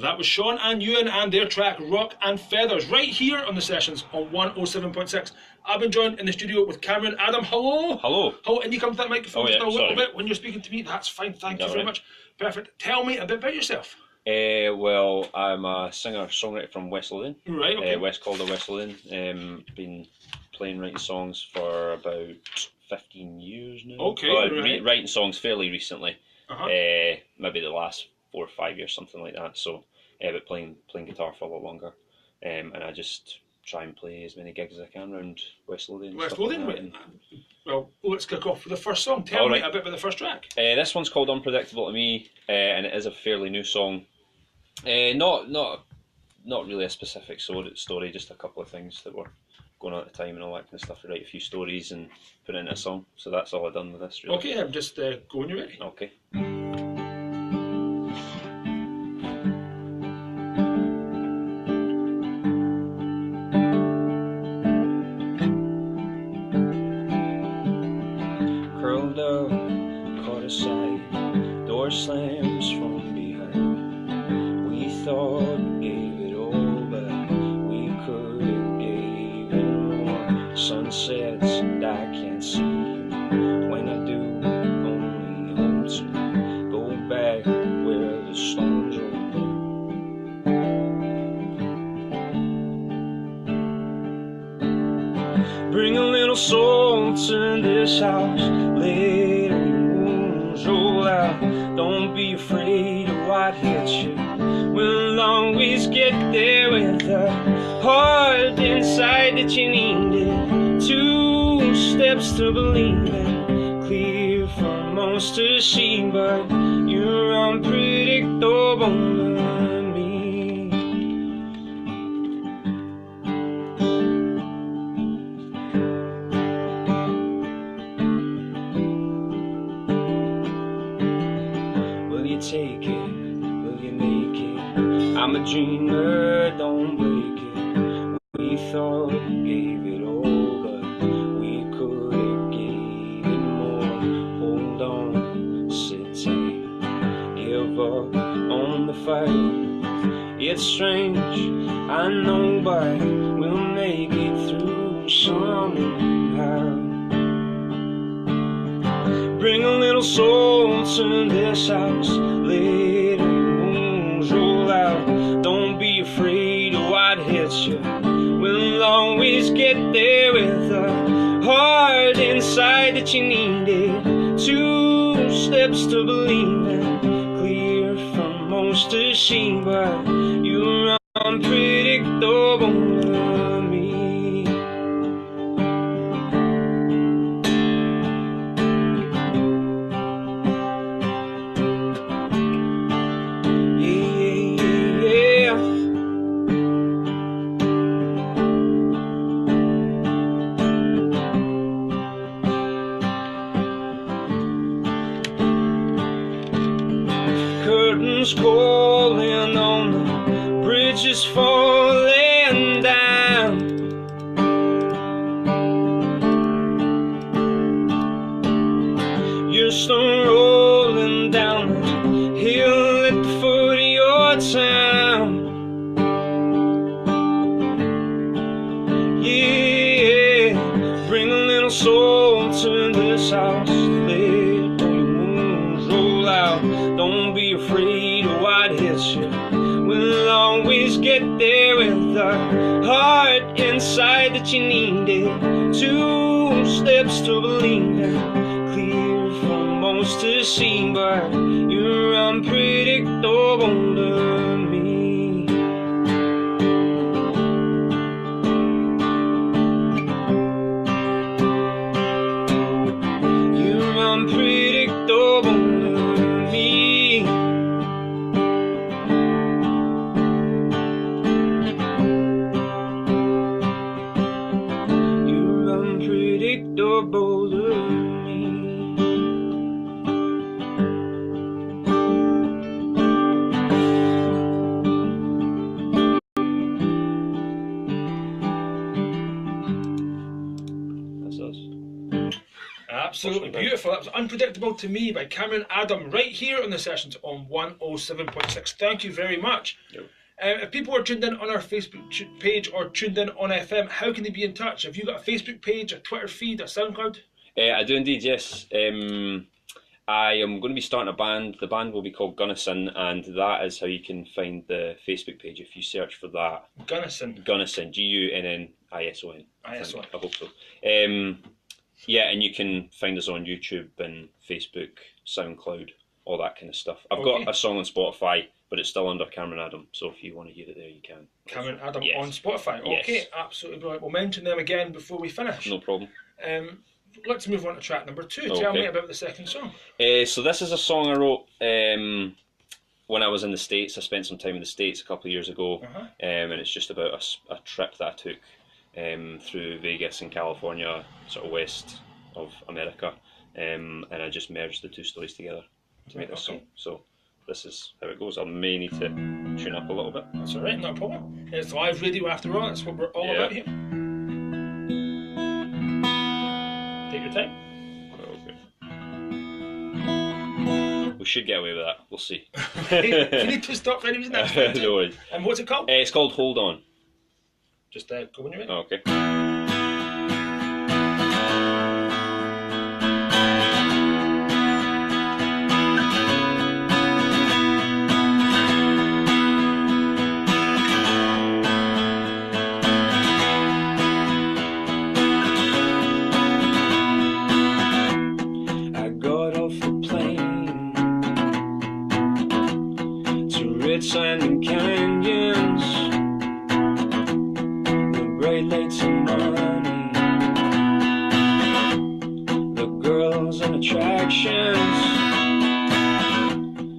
That was Sean and Ewan and their track Rock and Feathers, right here on the sessions on 107.6. I've been joined in the studio with Cameron. Adam, hello. Hello. Hello, and you come to that microphone just a little sorry. bit when you're speaking to me. That's fine, thank you very much. Perfect. Tell me a bit about yourself. Well, I'm a singer-songwriter from West Lothian. Right, okay. West Calder, West Lothian. Been playing, writing songs for about 15 years now. Okay, right. Writing songs fairly recently. Uh-huh. Maybe the last 4 or 5 years, something like that. So, but playing guitar for a lot longer. And I just try and play as many gigs as I can around West Lothian. West Lothian, well, let's kick off with the first song. Tell me a bit about the first track. This one's called Unpredictable to Me, and it is a fairly new song. Not really a specific story, just a couple of things that were going on at the time and all that kind of stuff. I write a few stories and put it in a song, so that's all I've done with this, really. Okay, I'm just going, you ready? Okay. Curled up, caught aside, door slams from behind. We thought we gave it all, but we could have gave it more. Sunsets and I can't see you. When I do, only hope to go back where the storms roll. Bring a little soul to this house. Let your wounds roll out. Don't be afraid of what hits you. We'll always get there with a heart inside that you needed. 2 steps to believe in, clear for most to see, but you're unpredictable to me. Will you take it? Will you make it? I'm a dreamer, don't break it. We thought we gave it all, but we could have gave it more. Hold on, sit tight, give up on the fight. It's strange, I know, but we'll make it through somehow. Bring a little soul to this house. Let your wounds roll out. Don't be afraid of what hits you. We'll always get there with a heart inside that you needed. 2 steps to believe in, clear from most to see, but you're unpredictable to me. Curtains calling on the bridges falling down. You're still rolling down the hill at the foot of your town. Yeah, bring a little soul to this house. Let your wounds roll out. Don't be afraid of what hits you. We'll always get there with a heart inside that you needed. 2 steps to believe in, clear for most to see, but you're unpredictable to me. You're unpredictable to me. You're unpredictable to me. That's us. Absolutely beautiful. That was Unpredictable to Me by Cameron Adam, right here on the sessions on 107.6. Thank you very much. Yep. If people are tuned in on our Facebook page or tuned in on FM, how can they be in touch? Have you got a Facebook page, a Twitter feed, a SoundCloud? I do indeed, yes. I am going to be starting a band. The band will be called Gunnison, and that is how you can find the Facebook page if you search for that. Gunnison, Gunnison. ISON. I hope so. Yeah, and you can find us on YouTube and Facebook, SoundCloud, all that kind of stuff. I've got a song on Spotify, but it's still under Cameron Adam, so if you want to hear it there, you can. Cameron Adam on Spotify. Okay, yes. Absolutely brilliant. We'll mention them again before we finish. No problem. Let's move on to track number 2. Tell me about the second song. So this is a song I wrote when I was in the States. I spent some time in the States a couple of years ago, and it's just about a trip that I took through Vegas and California, sort of west of America, and I just merged the two stories together to make this song. So this is how it goes. I may need to tune up a little bit. That's alright, no problem. It's live radio after all, that's what we're all about here. Take your time. Okay. We should get away with that, we'll see. You need to stop for any reason. No worries. And what's it called? It's called Hold On. Just go when you're ready. Okay. I got off a plane to red sand and canyons, bright lights and money, the girls and attractions,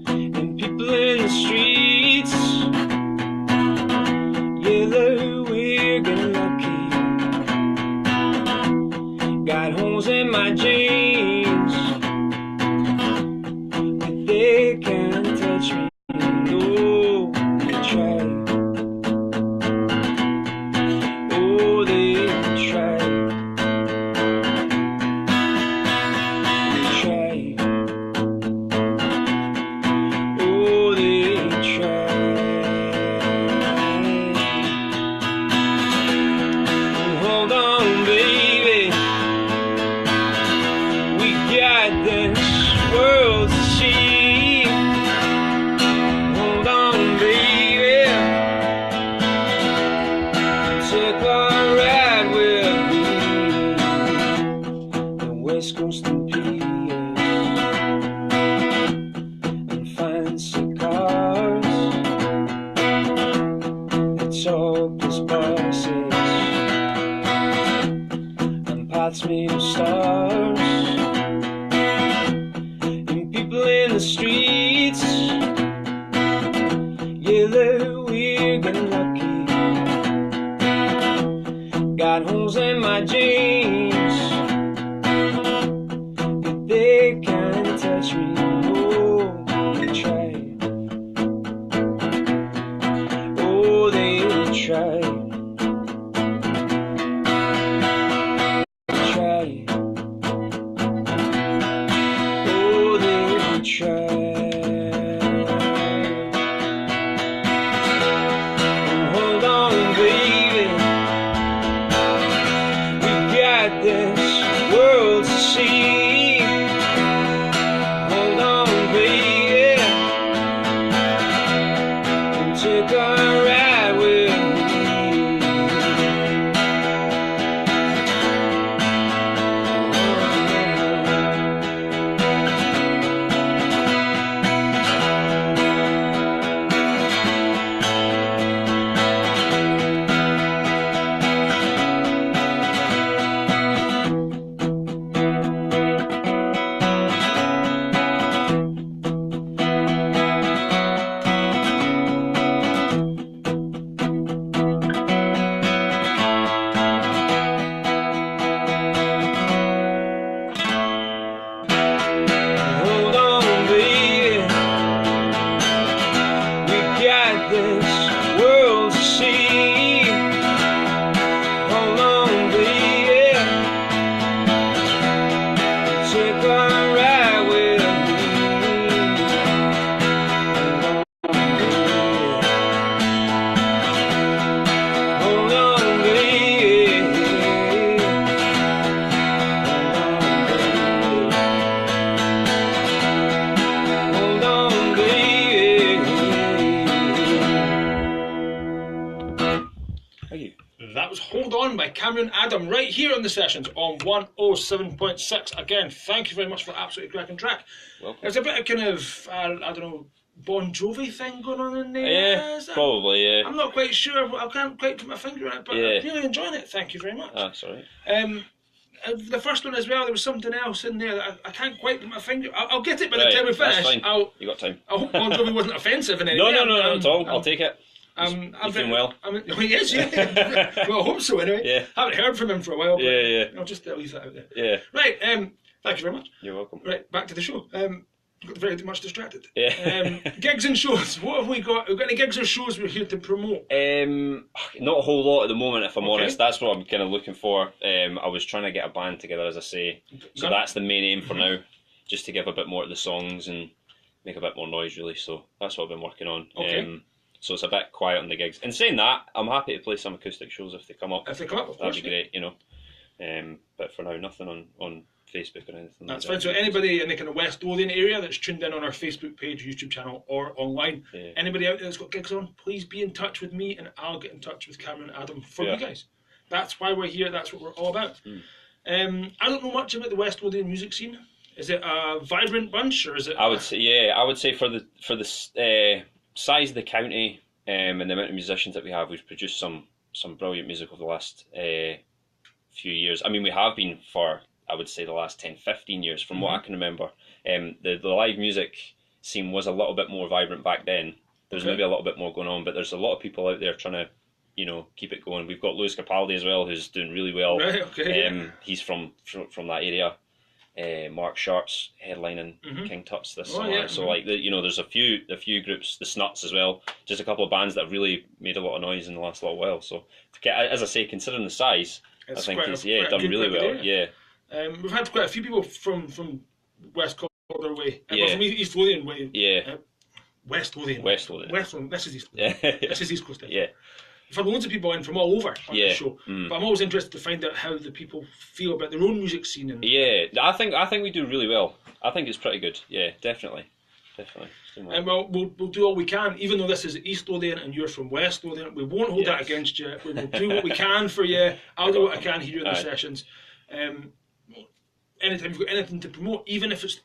and people in the streets. Yeah, we're getting lucky. Got holes in my jeans, but they can't touch me. No, they try. Made of stars, and people in the streets. Yeah, we're getting lucky. Got holes in my jeans, but they can't touch me. Oh, they try. Oh, they try. Hold on, baby. We got Cameron Adam right here on the sessions on 107.6. Again, thank you very much for the absolutely cracking track. Welcome. There's a bit of kind of, I don't know, Bon Jovi thing going on in there. Yeah, probably, yeah. I'm not quite sure. I can't quite put my finger on it, but I'm really enjoying it. Thank you very much. That's all right. The first one as well, there was something else in there that I can't quite put my finger. I'll get it by the Right, time we finish. that's fine. You got time. I hope Bon Jovi wasn't offensive in any way. No, not at all. I'll take it. I'm doing well. He is, yeah. Well, I hope so anyway. Yeah. Haven't heard from him for a while. But Yeah. I'll just leave that out there. Yeah. Right. Thank you very much. You're welcome. Right, back to the show. Got very much distracted. Yeah. Gigs and shows. What have we got? We've got any gigs or shows we're here to promote? Not a whole lot at the moment, if I'm Okay. honest. That's what I'm kind of looking for. I was trying to get a band together, as I say. So that's the main aim for now, just to give a bit more to the songs and make a bit more noise, really. So that's what I've been working on. Okay. So it's a bit quiet on the gigs. And saying that, I'm happy to play some acoustic shows if they come up. If they come up, of course. That'd be great, you know. But for now, nothing on Facebook or anything. That's like fine. So anybody in the kind of West Lothian area that's tuned in on our Facebook page, YouTube channel, or online, anybody out there that's got gigs on, please be in touch with me, and I'll get in touch with Cameron and Adam for you guys. That's why we're here. That's what we're all about. I don't know much about the West Lothian music scene. Is it a vibrant bunch, or is it? I would say for the size of the county and the amount of musicians that we have, we've produced some brilliant music over the last few years. I mean, we have been for, I would say, the last 10, 15 years, from what I can remember. The live music scene was a little bit more vibrant back then. There's maybe a little bit more going on, but there's a lot of people out there trying to, keep it going. We've got Lewis Capaldi as well, who's doing really well. Right, okay. He's from that area. Mark Sharp's headlining King Tut's this summer. Yeah. So there's a few groups, the Snuts as well, just a couple of bands that have really made a lot of noise in the last little while. So as I say, considering the size, I think he's done really well. Yeah. We've had quite a few people from West Calder way, from East Lothian way. Yeah. West Lothian. This is East. This is East Coast. Yeah. We've had loads of people in from all over on the show, but I'm always interested to find out how the people feel about their own music scene. And I think we do really well. I think it's pretty good. Yeah, definitely. And we'll do all we can, even though this is East Lothian and you're from West Lothian. We won't hold that against you. We will do what we can for you. I'll do what I can here in the sessions. Anytime you've got anything to promote, even if it's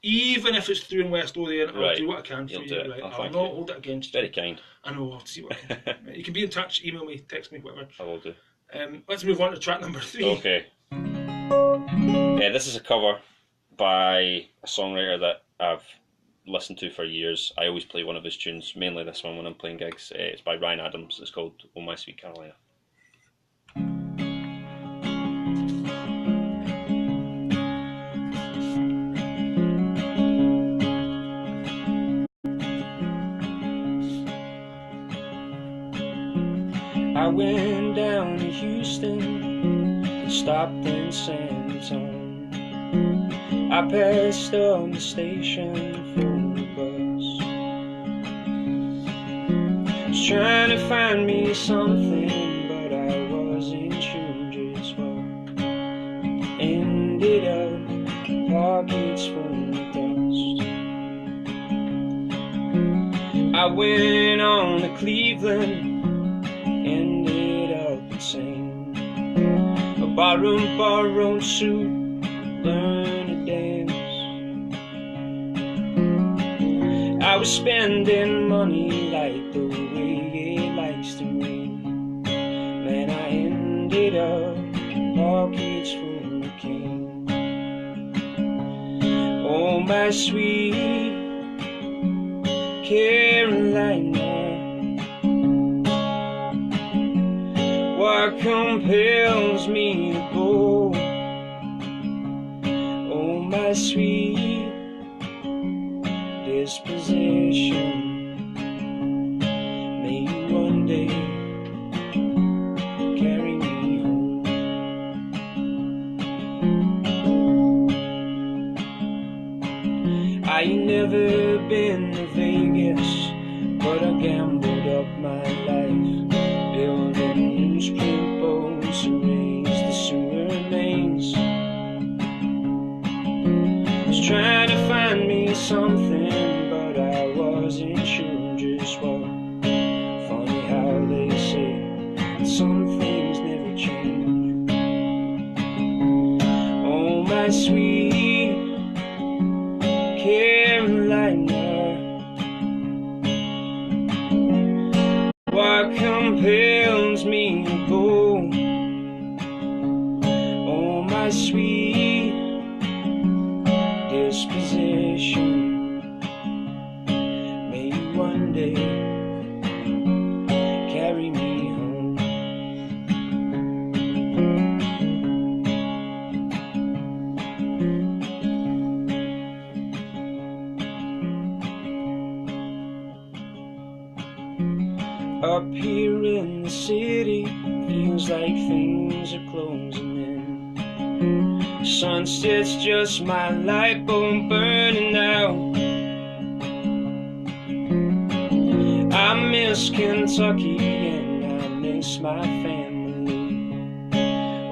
through in West Lothian, I'll do what I can for you. Right? I'll not hold it against you. Very kind. I know. I'll see what I can do. You can be in touch. Email me, text me, whatever. I will do. Let's move on to track number 3. Okay. This is a cover by a songwriter that I've listened to for years. I always play one of his tunes, mainly this one when I'm playing gigs. It's by Ryan Adams. It's called "Oh My Sweet Carolina." I went down to Houston, stopped in San Antonio. I passed up the station for the bus. Was trying to find me something, but I wasn't sure just what. Ended up pockets full of dust. I went on to Cleveland, ended up insane. I borrowed suit, learned to dance. I was spending money like the way it likes to rain. Man, I ended up pockets full of cane. Oh, my sweet Carolina, what compels me to go? Oh, my sweet disposition, may you one day carry me home. I ain't never been to Vegas, but I gambled up my life, building newsprint boats to raise the sewer mains. Was trying to find me something, but I wasn't sure just what. Funny how they say that some things never change. disposition. May you one day carry me home. Up here in the city, feels like things are closing in. Sunset's just my light bulb burning out. I miss Kentucky and I miss my family.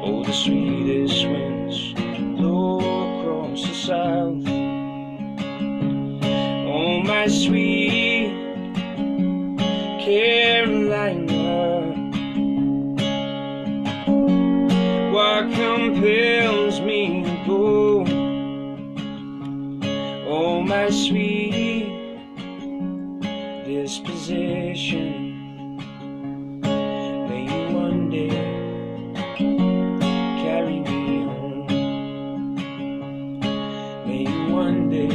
Oh, the sweetest winds blow across the south. Oh, my sweet Carolina, what compels me to go? Oh, my sweet disposition. May you one day carry me home. May you one day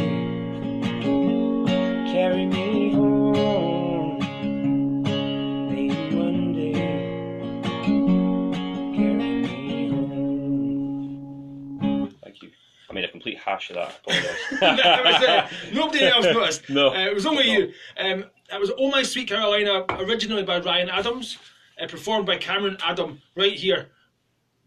carry me home. May you one day carry me home. Thank you. I made a complete hash of that. Nobody else noticed. No. It was only you. It was Oh My Sweet Carolina, originally by Ryan Adams, performed by Cameron Adam, right here.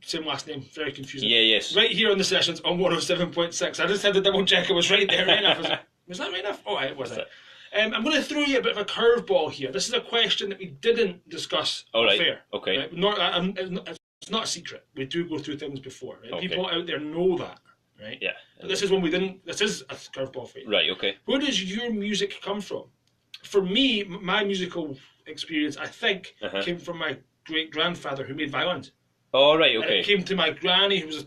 Same last name, very confusing. Yeah, yes. Right here on the sessions on 107.6. I just had to double check it was right there, right enough. Was that right enough? Oh, it was it. I'm going to throw you a bit of a curveball here. This is a question that we didn't discuss right. fair. Okay. Right? It's not a secret. We do go through things before. Right? Okay. People out there know that. Right? Yeah. But this is one we didn't. This is a curveball for you. Right, okay. Where does your music come from? For me, my musical experience, I think, came from my great-grandfather who made violins. Oh, right, And okay. it came to my granny, who was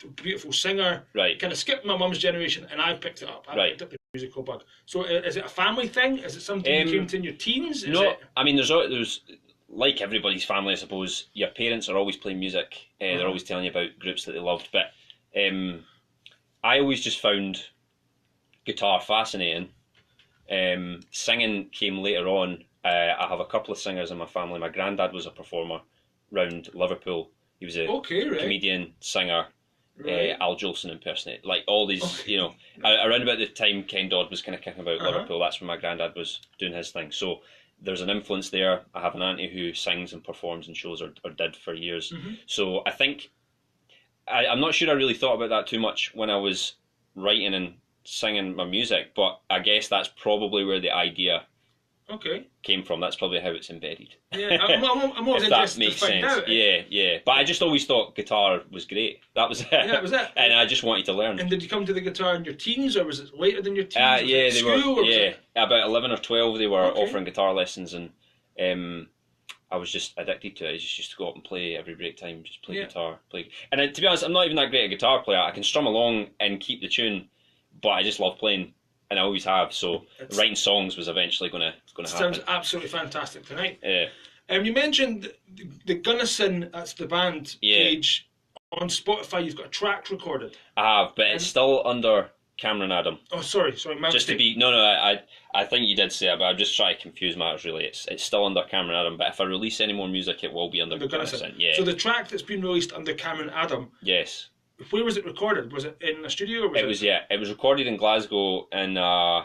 a beautiful singer. Right. Kind of skipped my mum's generation, and I picked it up. I picked up the musical bug. So is it a family thing? Is it something you came to in your teens? I mean, there's like everybody's family, I suppose. Your parents are always playing music. They're always telling you about groups that they loved. But I always just found guitar fascinating. Singing came later on. I have a couple of singers in my family. My granddad was a performer round Liverpool. He was a comedian, singer, Al Jolson impersonator. Like all these, you know, around about the time Ken Dodd was kind of kicking about Liverpool, that's when my granddad was doing his thing. So there's an influence there. I have an auntie who sings and performs in shows or did for years. So I think, I'm not sure I really thought about that too much when I was writing and singing my music, but I guess that's probably where the idea came from. That's probably how it's embedded. Yeah, I'm always interested to find out. Yeah. But I just always thought guitar was great. That was it. Yeah, that was it. And I just wanted to learn. And did you come to the guitar in your teens, or was it later than your teens? Yeah, they were. Yeah, about 11 or 12, they were offering guitar lessons, and I was just addicted to it. I just used to go up and play every break time, just play guitar. And to be honest, I'm not even that great a guitar player. I can strum along and keep the tune, but I just love playing, and I always have. So writing songs was eventually going to happen. Sounds absolutely fantastic tonight. Yeah. You mentioned the Gunnison, that's the band page on Spotify. You've got a track recorded. I have, but it's still under Cameron Adam. Oh, sorry, my just mistake. To be I think you did say it, but I'm just trying to confuse matters. Really, it's still under Cameron Adam. But if I release any more music, it will be under Gunnison. Yeah. So the track that's been released under Cameron Adam. Yes. Where was it recorded? Was it in a studio? Or was it was recorded in Glasgow in a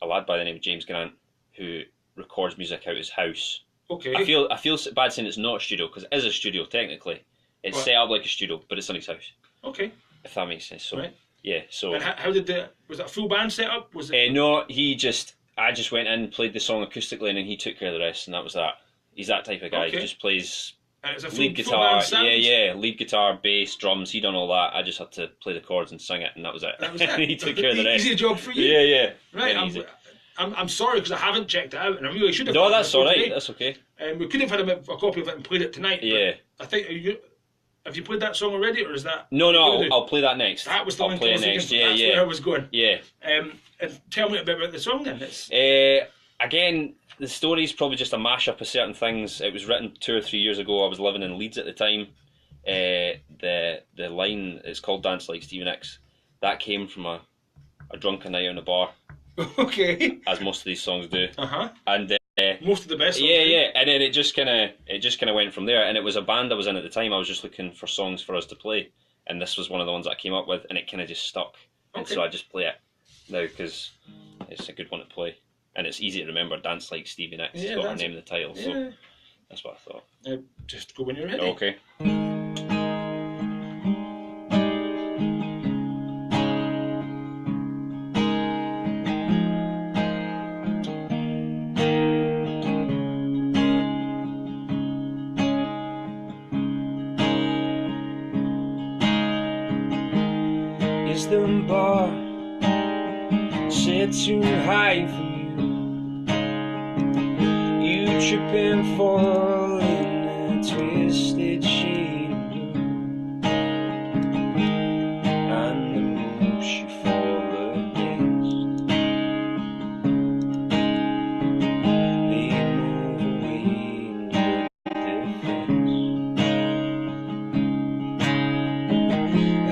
lad by the name of James Grant who records music out his house. Okay. I feel bad saying it's not a studio because it is a studio technically. It's set up like a studio, but it's in his house. Okay. If that makes sense. So right. Yeah. So. And how did was it a full band set up? Was it? No, I just went in, played the song acoustically, and then he took care of the rest, and that was that. He's that type of guy. He just plays. And it's a lead guitar, lead guitar, bass, drums. He done all that. I just had to play the chords and sing it, and that was it. That was it. He took care of the rest. Easy job for you. Yeah. Right. I'm sorry because I haven't checked it out, and I really should have. No, that's all right. That's okay. We could have had a copy of it and played it tonight. Yeah. I think have you played that song already, or is that? No. I'll play that next. That was the I'll play it next. That's where I was going. Yeah. And tell me a bit about the song then. Again, the story's probably just a mashup of certain things. It was written 2 or 3 years ago. I was living in Leeds at the time. The line is called "Dance Like Stevie Nicks," that came from a drunken night in a bar. Okay. As most of these songs do. Uh-huh. And most of the best songs yeah, do. yeah. And then it just kind of went from there. And it was a band I was in at the time. I was just looking for songs for us to play, and this was one of the ones that I came up with, and it kind of just stuck. Okay. And so I just play it now because it's a good one to play, and it's easy to remember. Dance Like Stevie Nicks. It's got our name in the title, so that's what I thought. Just go when you're ready. Okay. Is the bar set too high for you? You trip and fall in a twisted shade of blue, and the moves you fall against, they move away in your defense.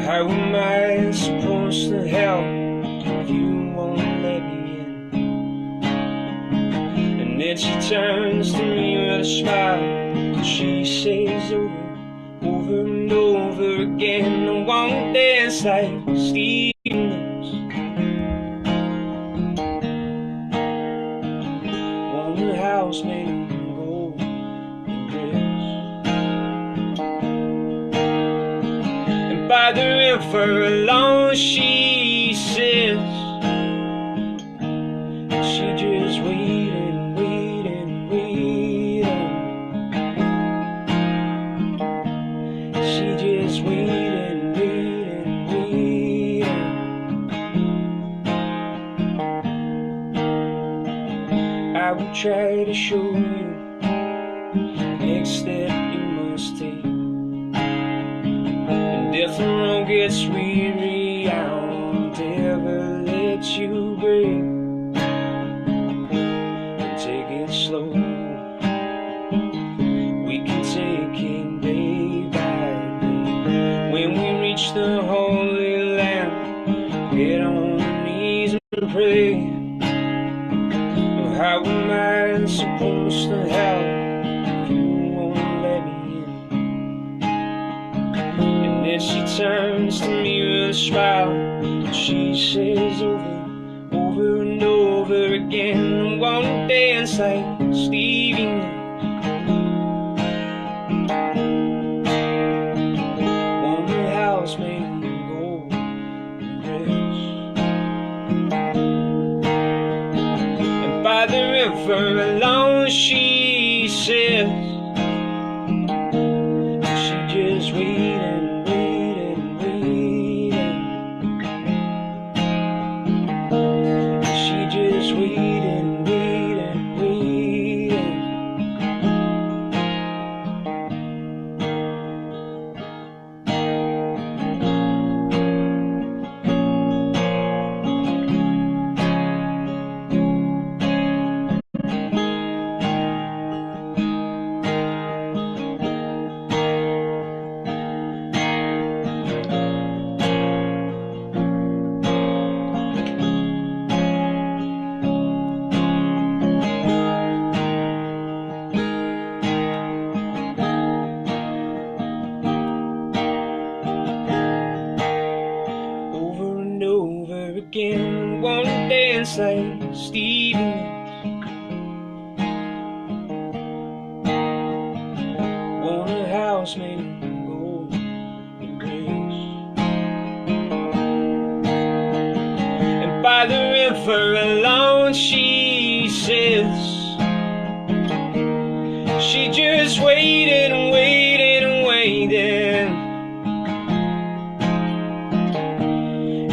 How am I supposed to help if you won't let me in? And then she turns to me with a smile, and she says over and over again, I won't dance like Stevie Nicks, want a house made of gold and bricks. And by the river alone, she says, she just waiting. She just waiting. I will try to show you next step you must take. And if the road gets weary, I won't ever let you break. And take it slow. We can take it day by day. When we reach the Holy Land, get on your knees and pray. How am I supposed to help if you won't let me in? And then she turns to me with a smile, and she says over and over again, I won't dance like Stevie Nicks, want a house made of gold and bricks. And by the river alone, she says, she just waiting. She just waiting. Again, wanna dance like Stevie Nicks, want a house made of gold and bricks. And by the river alone, she says, she just waited and waited and waited.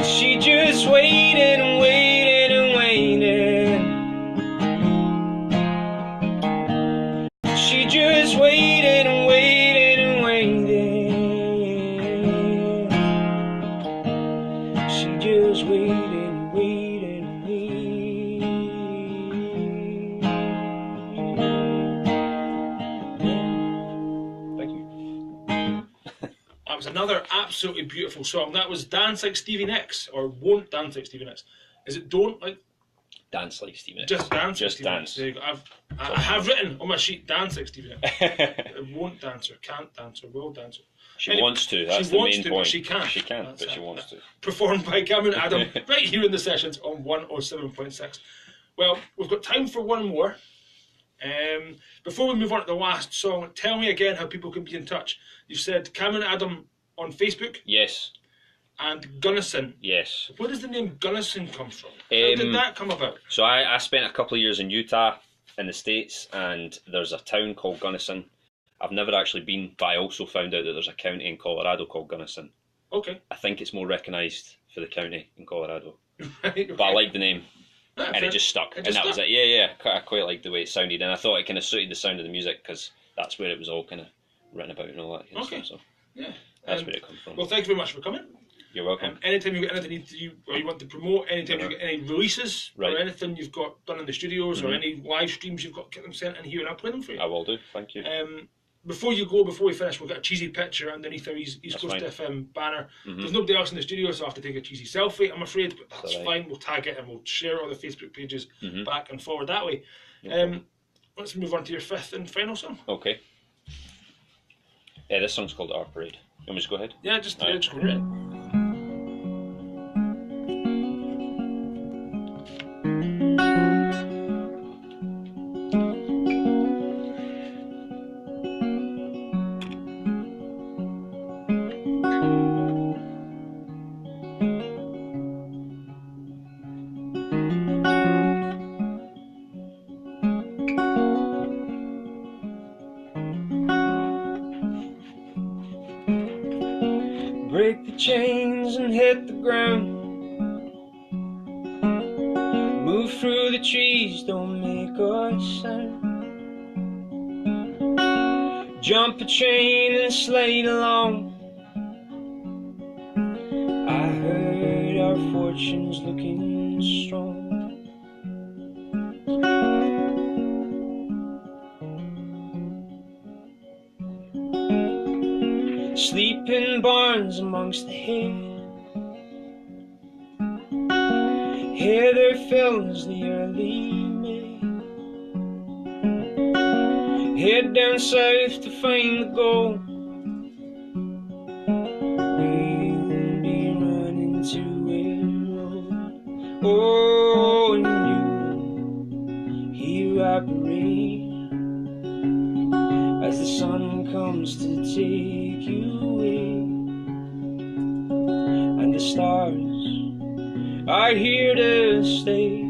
She just waited and waited and waited. She just waited and waited and waited. She just waited and waited and waited. Thank you. That was a another absolutely beautiful song. That was Dance Like Stevie Nicks, or Won't Dance Like Stevie Nicks. Is it Don't Like? Dance Like Stevie Nicks. Just Dance Like Just Stevie dance. Nicks. There you go. I have written on my sheet, Dance Like Stevie Nicks. Won't dance or can't dance or will dance. She wants to, that's the main point. But she can't. She can't, but she wants to. Performed by Cameron Adam, right here in the sessions on 107.6. Well, we've got time for one more. Before we move on to the last song, tell me again how people can be in touch. You've said Cameron Adam on Facebook. Yes. And Gunnison. Yes. Where does the name Gunnison come from? How did that come about? So I spent a couple of years in Utah, in the States, and there's a town called Gunnison. I've never actually been, but I also found out that there's a county in Colorado called Gunnison. Okay. I think it's more recognised for the county in Colorado. Okay. But I liked the name. Yeah, and it just stuck. And that was it. Yeah. I quite liked the way it sounded. And I thought it kind of suited the sound of the music because that's where it was all kind of written about and all that kind of stuff. So yeah. That's where it comes from. Well, thank you very much for coming. You're welcome. Anytime you've got anything or you want to promote, anytime you've got any releases or anything you've got done in the studios or any live streams you've got, get them sent in here and I'll play them for you. I will do. Thank you. Before we finish, we've got a cheesy picture underneath our East Coast FM banner. There's nobody else in the studio, so I have to take a cheesy selfie, I'm afraid, but that's fine. We'll tag it and we'll share it on the Facebook pages back and forward that way. Let's move on to your fifth and final song. Okay. Yeah, this song's called Our Parade. You want me to go ahead? Yeah, just go ahead. Break the chains and hit the ground. Move through the trees, don't make a sound. Jump a train and slide along. I heard our fortunes looking strong. Sleep in barns amongst the hay. Heather fills the early May. Head down south to find the gold. We'll be running to a road. Oh, and you hear our parade as the sun comes to take you away, and the stars are here to stay.